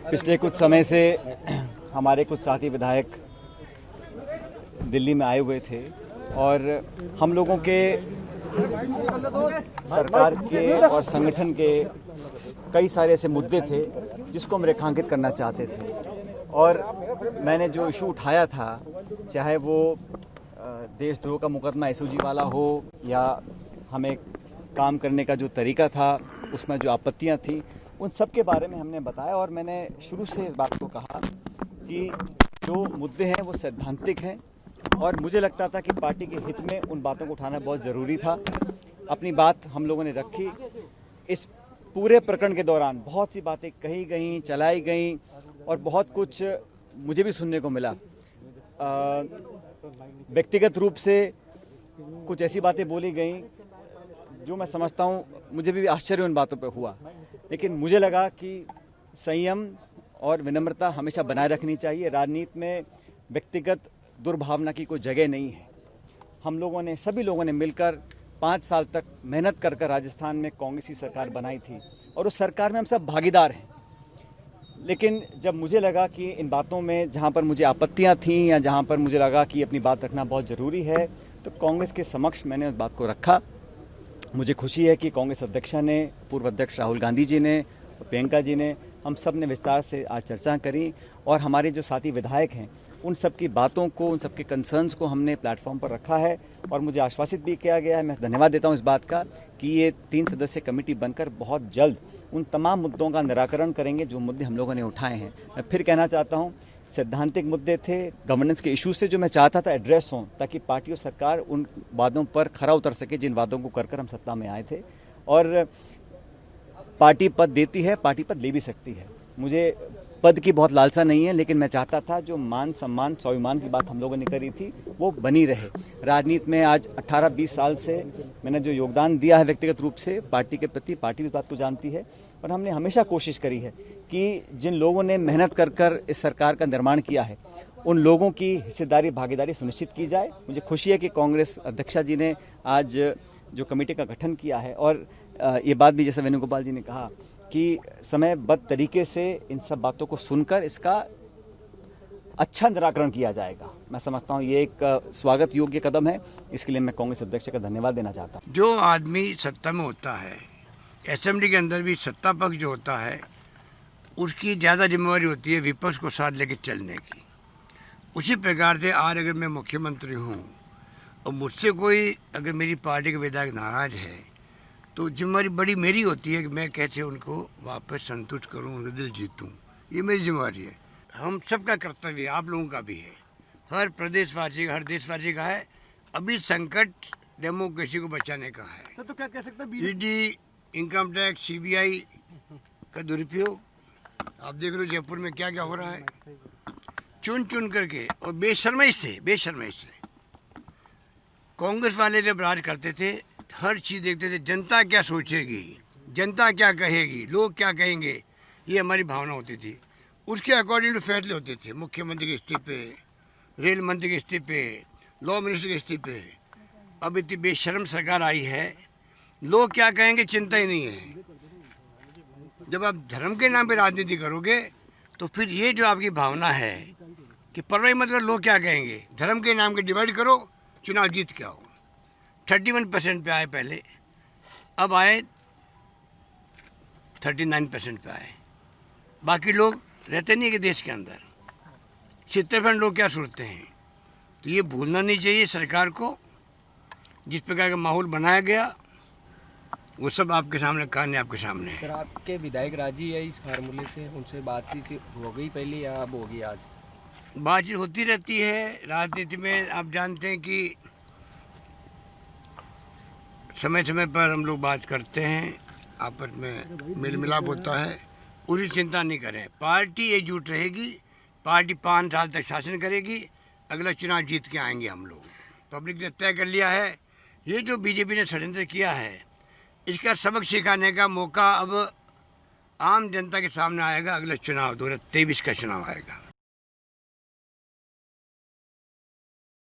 पिछले कुछ समय से हमारे कुछ साथी विधायक दिल्ली में आए हुए थे और हम लोगों के सरकार के और संगठन के कई सारे ऐसे मुद्दे थे जिसको हम रेखांकित करना चाहते थे। और मैंने जो इशू उठाया था, चाहे वो देशद्रोह का मुकदमा एसओजी वाला हो या हमें काम करने का जो तरीका था उसमें जो आपत्तियां थी, उन सब के बारे में हमने बताया। और मैंने शुरू से इस बात को कहा कि जो मुद्दे हैं वो सैद्धांतिक हैं और मुझे लगता था कि पार्टी के हित में उन बातों को उठाना बहुत ज़रूरी था। अपनी बात हम लोगों ने रखी। इस पूरे प्रकरण के दौरान बहुत सी बातें कही गई, चलाई गई और बहुत कुछ मुझे भी सुनने को मिला। व्यक्तिगत रूप से कुछ ऐसी बातें बोली गई जो मैं समझता हूँ मुझे भी आश्चर्य उन बातों पे हुआ, लेकिन मुझे लगा कि संयम और विनम्रता हमेशा बनाए रखनी चाहिए। राजनीति में व्यक्तिगत दुर्भावना की कोई जगह नहीं है। हम लोगों ने, सभी लोगों ने मिलकर 5 साल तक मेहनत कर राजस्थान में कांग्रेस की सरकार बनाई थी और उस सरकार में हम सब भागीदार हैं। लेकिन जब मुझे लगा कि इन बातों में जहां पर मुझे आपत्तियां थीं या जहां पर मुझे लगा कि अपनी बात रखना बहुत ज़रूरी है, तो कांग्रेस के समक्ष मैंने उस बात को रखा। मुझे खुशी है कि कांग्रेस अध्यक्षा ने, पूर्व अध्यक्ष राहुल गांधी जी ने, प्रियंका जी ने, हम सब ने विस्तार से आज चर्चा करी और हमारे जो साथी विधायक हैं उन सब की बातों को, उन सब के कंसर्न्स को हमने प्लेटफॉर्म पर रखा है और मुझे आश्वासित भी किया गया है। मैं धन्यवाद देता हूं इस बात का कि ये 3 सदस्यीय कमेटी बनकर बहुत जल्द उन तमाम मुद्दों का निराकरण करेंगे जो मुद्दे हम लोगों ने उठाए हैं। मैं फिर कहना चाहता हूं, सैद्धांतिक मुद्दे थे, गवर्नेंस के इश्यूज से जो मैं चाहता था एड्रेस हों, ताकि पार्टी और सरकार उन वादों पर खरा उतर सके जिन वादों को कर हम सत्ता में आए थे। और पार्टी पद देती है, पार्टी पद ले भी सकती है। मुझे पद की बहुत लालसा नहीं है, लेकिन मैं चाहता था जो मान सम्मान स्वाभिमान की बात हम लोगों ने करी थी वो बनी रहे। राजनीति में आज 18-20 साल से मैंने जो योगदान दिया है व्यक्तिगत रूप से पार्टी के प्रति, पार्टी भी बात को जानती है और हमने हमेशा कोशिश करी है कि जिन लोगों ने मेहनत कर इस सरकार का निर्माण किया है उन लोगों की हिस्सेदारी, भागीदारी सुनिश्चित की जाए। मुझे खुशी है कि कांग्रेस अध्यक्षा जी ने आज जो कमेटी का गठन किया है और ये बात भी जैसा वेणुगोपाल जी ने कहा कि समयबद्ध तरीके से इन सब बातों को सुनकर इसका अच्छा निराकरण किया जाएगा। मैं समझता हूँ ये एक स्वागत योग्य कदम है। इसके लिए मैं कांग्रेस अध्यक्ष का धन्यवाद देना चाहता हूँ। जो आदमी सत्ता में होता है, असेंबली के अंदर भी सत्ता पक्ष जो होता है उसकी ज़्यादा जिम्मेवारी होती है विपक्ष को साथ लेकर चलने की। उसी प्रकार से आज अगर मैं मुख्यमंत्री हूँ और मुझसे कोई अगर मेरी पार्टी के विधायक नाराज है तो जिम्मेवारी बड़ी मेरी होती है कि मैं कैसे उनको वापस संतुष्ट करूं, उनका दिल जीतूं। ये मेरी जिम्मेवारी है। हम सबका कर्तव्य है, आप लोगों का भी है, हर प्रदेशवासी का, हर देशवासी का है। अभी संकट डेमोक्रेसी को बचाने का है। सर, तो क्या कह सकते हैं ईडी, इनकम टैक्स, सीबीआई का दुरुपयोग आप देख रहे हो जयपुर में क्या क्या हो रहा है, चुन चुन करके और बेशर्मी से कांग्रेस वाले जब राज करते थे हर चीज़ देखते थे, जनता क्या सोचेगी, जनता क्या कहेगी, लोग क्या कहेंगे, ये हमारी भावना होती थी। उसके अकॉर्डिंग टू फैसले होते थे। मुख्यमंत्री के इस्तीफे, रेल मंत्री के इस्तीफे, लॉ मिनिस्टर के इस्तीफे। अब इतनी बेशर्म सरकार आई है, लोग क्या कहेंगे चिंता ही नहीं है। जब आप धर्म के नाम पे राजनीति करोगे तो फिर ये जो आपकी भावना है कि परवाही मतलब लोग क्या कहेंगे, धर्म के नाम के डिवाइड करो, चुनाव जीत के आओ। 31% पे आए पहले, अब आए 39% पे आए। बाकी लोग रहते नहीं कि देश के अंदर 70% लोग क्या सोचते हैं। तो ये भूलना नहीं चाहिए सरकार को। जिस प्रकार का माहौल बनाया गया वो सब आपके सामने, कहानी आपके सामने है। सर, आपके विधायक राजी है इस फार्मूले से? उनसे बातचीत हो गई पहले या अब होगी? आज बातचीत होती रहती है राजनीति में। आप जानते हैं कि समय समय पर हम लोग बात करते हैं, आपस में मेल मिलाप होता है। उसकी चिंता नहीं करें, पार्टी एकजुट रहेगी, पार्टी 5 साल तक शासन करेगी, अगला चुनाव जीत के आएंगे हम लोग। पब्लिक ने तय कर लिया है। ये जो बीजेपी ने षड्यंत्र किया है इसका सबक सिखाने का मौका अब आम जनता के सामने आएगा। अगला चुनाव 2023 का चुनाव आएगा।